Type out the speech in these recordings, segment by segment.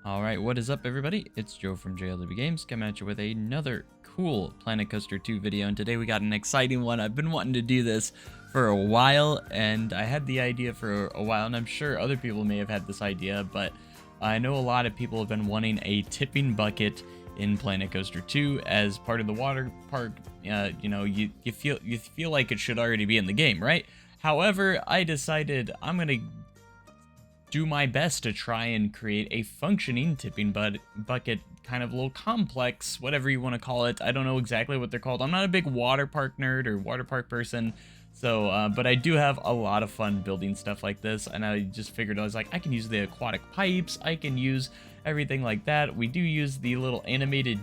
Alright, what is up everybody? It's Joe from JLW Games coming at you with another cool Planet Coaster 2 video, and today we got an exciting one. I've been wanting to do this for a while, and I had the idea for a while, and I'm sure other people may have had this idea, but I know a lot of people have been wanting a tipping bucket in Planet Coaster 2 as part of the water park. You feel like it should already be in the game, right? However, I decided I'm gonna do my best to try and create a functioning tipping bucket, kind of a little complex, whatever you want to call it. I don't know exactly what they're called. I'm not a big water park nerd or water park person, so but I do have a lot of fun building stuff like this, and I just figured, I was like, I can use the aquatic pipes, I can use everything like that. We do use the little animated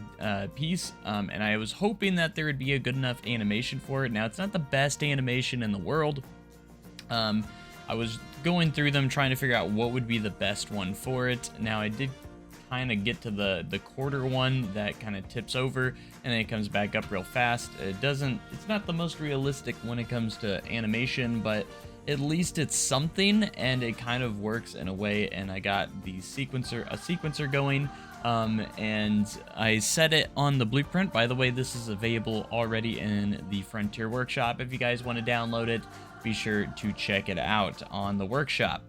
piece, and I was hoping that there would be a good enough animation for it. Now, it's not the best animation in the world. I was going through them trying to figure out what would be the best one for it. Now, I did kind of get to the quarter one that kind of tips over and then it comes back up real fast. It's not the most realistic when it comes to animation, but at least it's something, and it kind of works in a way. And I got a sequencer going, and I set it on the blueprint. By the way, this is available already in the Frontier Workshop. If you guys want to download it, be sure to check it out on the workshop.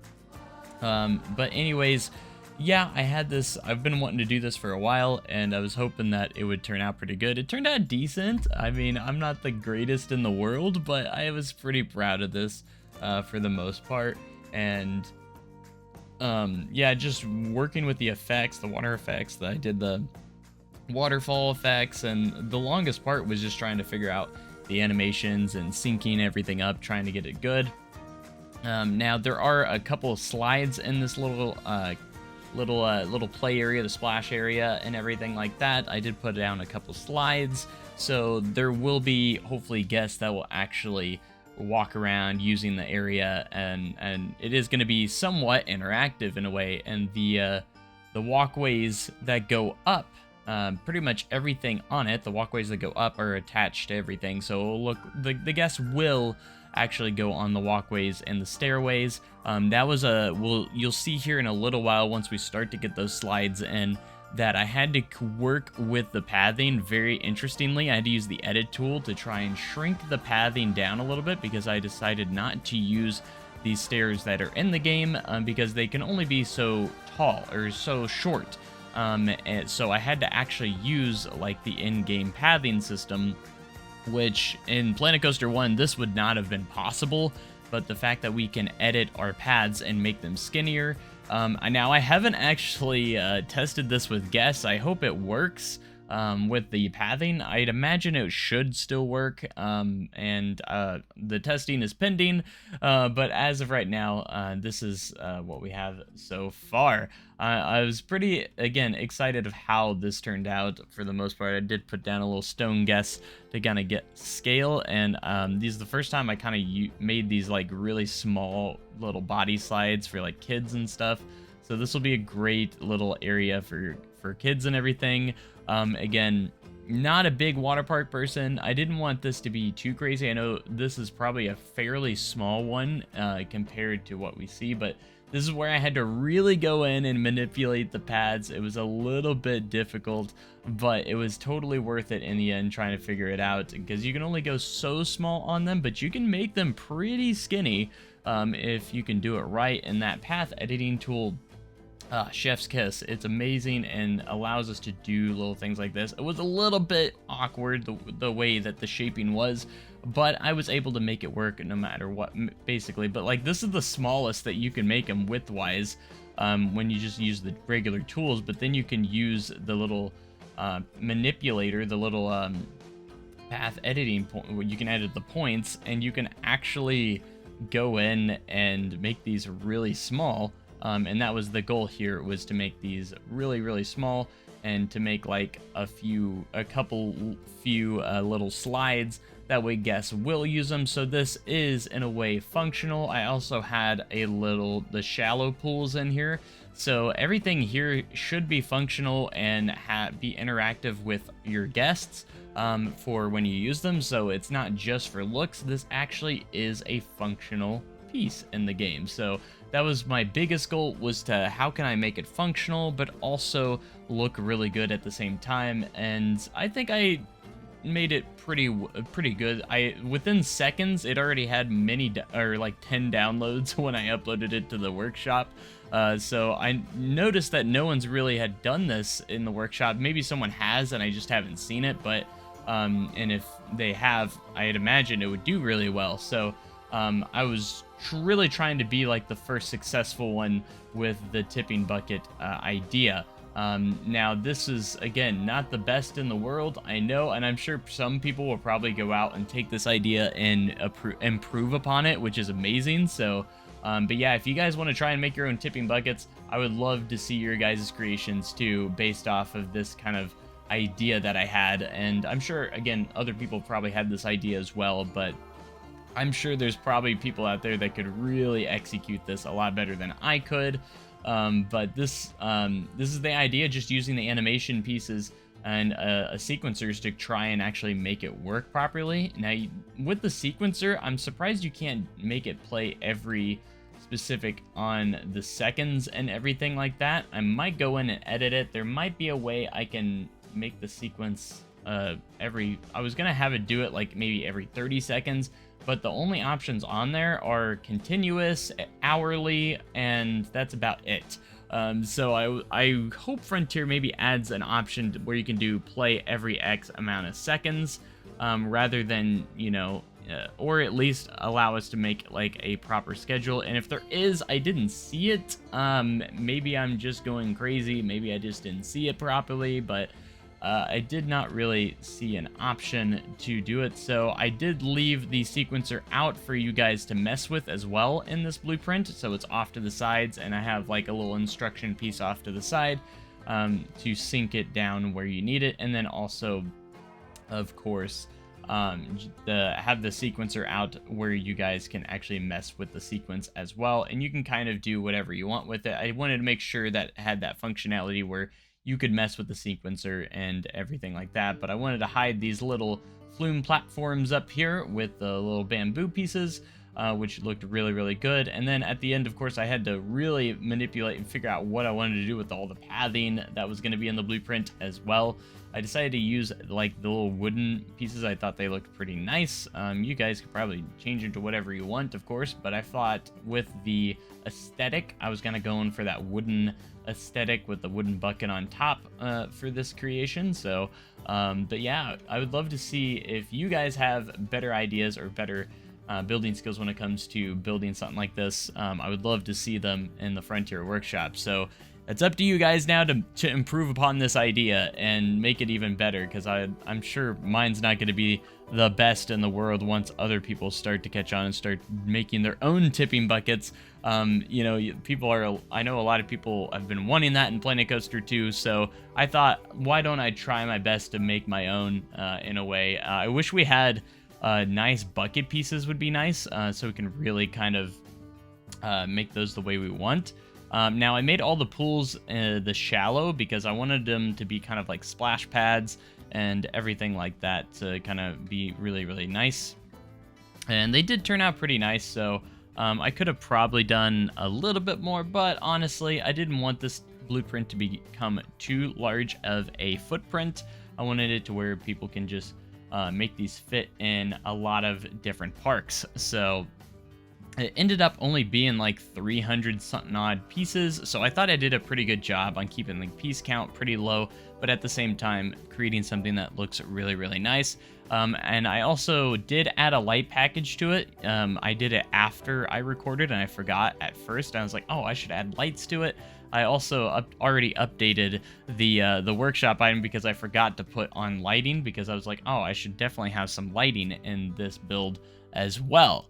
But anyways, yeah, I've been wanting to do this for a while, and I was hoping that it would turn out pretty good. It turned out decent. I mean, I'm not the greatest in the world, but I was pretty proud of this for the most part. And yeah, just working with the effects, the water effects, that I did the waterfall effects, and the longest part was just trying to figure out the animations and syncing everything up, trying to get it good. Now, there are a couple of slides in this little play area, the splash area, and everything like that. I did put down a couple slides, so there will be hopefully guests that will actually walk around using the area, and it is going to be somewhat interactive in a way. And the walkways that go up, pretty much everything on it, the walkways that go up are attached to everything. So look, the guests will actually go on the walkways and the stairways. You'll see here in a little while, once we start to get those slides in, that I had to work with the pathing very interestingly. I had to use the edit tool to try and shrink the pathing down a little bit, because I decided not to use these stairs that are in the game, because they can only be so tall or so short. And so I had to actually use like the in-game pathing system, which in Planet Coaster 1 this would not have been possible, but the fact that we can edit our paths and make them skinnier. Now, I haven't actually tested this with guests. I hope it works with the pathing. I'd imagine it should still work, and the testing is pending, but as of right now, this is what we have so far. I was pretty, again, excited of how this turned out. For the most part, I did put down a little stone guess to kind of get scale, and these are the first time I kind of made these like really small little body slides for like kids and stuff. So this will be a great little area for kids and everything. Again, not a big water park person. I didn't want this to be too crazy. I know this is probably a fairly small one compared to what we see, but this is where I had to really go in and manipulate the pads. It was a little bit difficult, but it was totally worth it in the end, trying to figure it out, because you can only go so small on them, but you can make them pretty skinny if you can do it right. And that path editing tool, chef's kiss, it's amazing and allows us to do little things like this. It was a little bit awkward the way that the shaping was, but I was able to make it work no matter what, basically. But like, this is the smallest that you can make them width-wise when you just use the regular tools, but then you can use the little manipulator, the little path editing point, where you can edit the points, and you can actually go in and make these really small. And that was the goal here, was to make these really, really small, and to make like a few little slides. That way guests will use them. So this is in a way functional. I also had the shallow pools in here. So everything here should be functional and be interactive with your guests for when you use them. So it's not just for looks. This actually is a functional piece in the game. So that was my biggest goal, was to how can I make it functional but also look really good at the same time. And I think I made it pretty good. Within seconds it already had like 10 downloads when I uploaded it to the workshop. So I noticed that no one's really had done this in the workshop. Maybe someone has and I just haven't seen it, but and if they have, I'd imagine it would do really well. So I was really trying to be like the first successful one with the tipping bucket idea. Now this is, again, not the best in the world, I know, and I'm sure some people will probably go out and take this idea and improve upon it, which is amazing. So but yeah, if you guys want to try and make your own tipping buckets, I would love to see your guys' creations too, based off of this kind of idea that I had. And I'm sure, again, other people probably had this idea as well, but I'm sure there's probably people out there that could really execute this a lot better than I could. But this is the idea, just using the animation pieces and a sequencers to try and actually make it work properly. Now, with the sequencer, I'm surprised you can't make it play every specific on the seconds and everything like that. I might go in and edit it. There might be a way I can make the sequence I was gonna have it do it like maybe every 30 seconds, but the only options on there are continuous, hourly, and that's about it. So I hope Frontier maybe adds an option where you can do play every X amount of seconds, rather than, you know, or at least allow us to make like a proper schedule. And if there is, I didn't see it. Maybe I'm just going crazy. Maybe I just didn't see it properly, but I did not really see an option to do it. So I did leave the sequencer out for you guys to mess with as well in this blueprint. So it's off to the sides, and I have like a little instruction piece off to the side to sync it down where you need it. And then also, of course, have the sequencer out where you guys can actually mess with the sequence as well, and you can kind of do whatever you want with it. I wanted to make sure that it had that functionality where you could mess with the sequencer and everything like that, but I wanted to hide these little flume platforms up here with the little bamboo pieces, which looked really, really good. And then at the end, of course, I had to really manipulate and figure out what I wanted to do with all the pathing that was going to be in the blueprint as well. I decided to use like the little wooden pieces. I thought they looked pretty nice. You guys could probably change into whatever you want, of course, but I thought with the aesthetic, I was kind of going for that wooden aesthetic with the wooden bucket on top for this creation. So but yeah, I would love to see if you guys have better ideas or better building skills when it comes to building something like this. I would love to see them in the Frontier Workshop. So it's up to you guys now to improve upon this idea and make it even better, because I'm sure mine's not going to be the best in the world once other people start to catch on and start making their own tipping buckets. You know, I know a lot of people have been wanting that in Planet Coaster 2, so I thought, why don't I try my best to make my own in a way. I wish we had nice bucket pieces, would be nice, so we can really kind of make those the way we want. Now, I made all the pools the shallow because I wanted them to be kind of like splash pads and everything like that to kind of be really, really nice. And they did turn out pretty nice, so I could have probably done a little bit more, but honestly, I didn't want this blueprint to become too large of a footprint. I wanted it to where people can just make these fit in a lot of different parks. So it ended up only being like 300 something odd pieces, so I thought I did a pretty good job on keeping the piece count pretty low, but at the same time creating something that looks really, really nice. And I also did add a light package to it. I did it after I recorded, and I forgot at first. I was like, oh, I should add lights to it. I also already updated the workshop item because I forgot to put on lighting, because I was like, oh, I should definitely have some lighting in this build as well.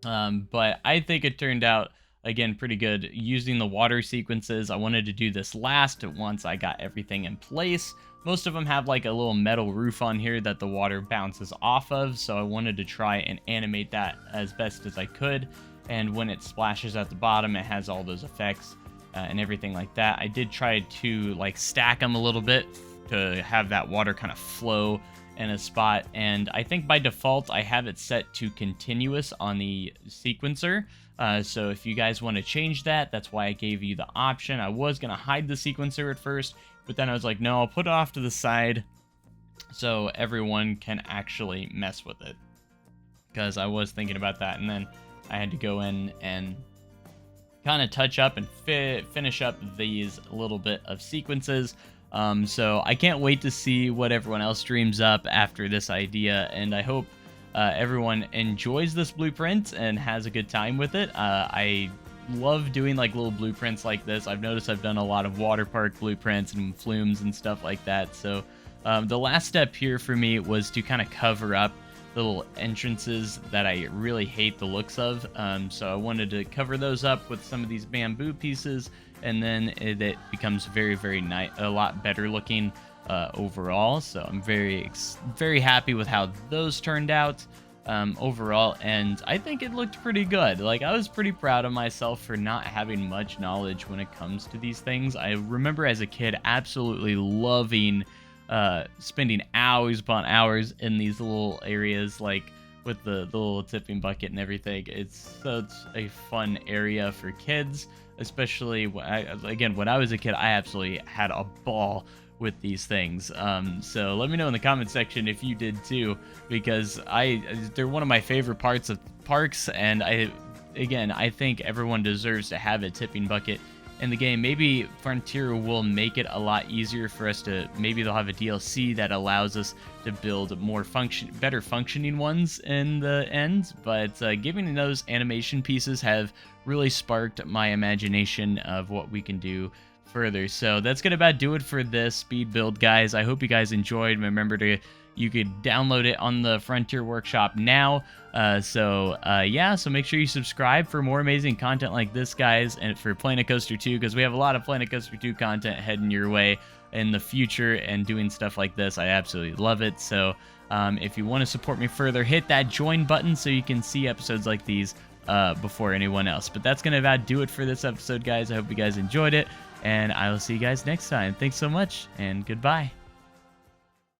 But I think it turned out, again, pretty good. Using the water sequences, I wanted to do this last once I got everything in place. Most of them have like a little metal roof on here that the water bounces off of, so I wanted to try and animate that as best as I could. And when it splashes at the bottom, it has all those effects and everything like that. I did try to like stack them a little bit to have that water kind of flow in a spot, and I think by default I have it set to continuous on the sequencer. So if you guys want to change that, that's why I gave you the option. I was going to hide the sequencer at first, but then I was like, no, I'll put it off to the side so everyone can actually mess with it, because I was thinking about that, and then I had to go in and kind of touch up and finish up these little bit of sequences. So I can't wait to see what everyone else dreams up after this idea, and I hope everyone enjoys this blueprint and has a good time with it. I love doing like little blueprints like this. I've noticed I've done a lot of water park blueprints and flumes and stuff like that. So the last step here for me was to kind of cover up the little entrances that I really hate the looks of. So I wanted to cover those up with some of these bamboo pieces, and then it becomes very, very nice, a lot better looking overall. So I'm very happy with how those turned out overall, and I think it looked pretty good. Like, I was pretty proud of myself for not having much knowledge when it comes to these things. I remember as a kid absolutely loving spending hours upon hours in these little areas, like with the little tipping bucket and everything. It's such a fun area for kids, especially when I was a kid. I absolutely had a ball with these things. So let me know in the comment section if you did too, because they're one of my favorite parts of parks, and I think everyone deserves to have a tipping bucket in the game. Maybe Frontier will make it a lot easier for us to, maybe they'll have a DLC that allows us to build more better functioning ones in the end, but giving those animation pieces have really sparked my imagination of what we can do further. So that's gonna about do it for this speed build, guys. I hope you guys enjoyed. Remember you could download it on the Frontier Workshop now. So make sure you subscribe for more amazing content like this, guys, and for Planet Coaster 2, because we have a lot of Planet Coaster 2 content heading your way in the future, and doing stuff like this, I absolutely love it. So if you want to support me further, hit that join button so you can see episodes like these before anyone else. But that's gonna about do it for this episode, guys. I hope you guys enjoyed it, and I will see you guys next time. Thanks so much, and goodbye.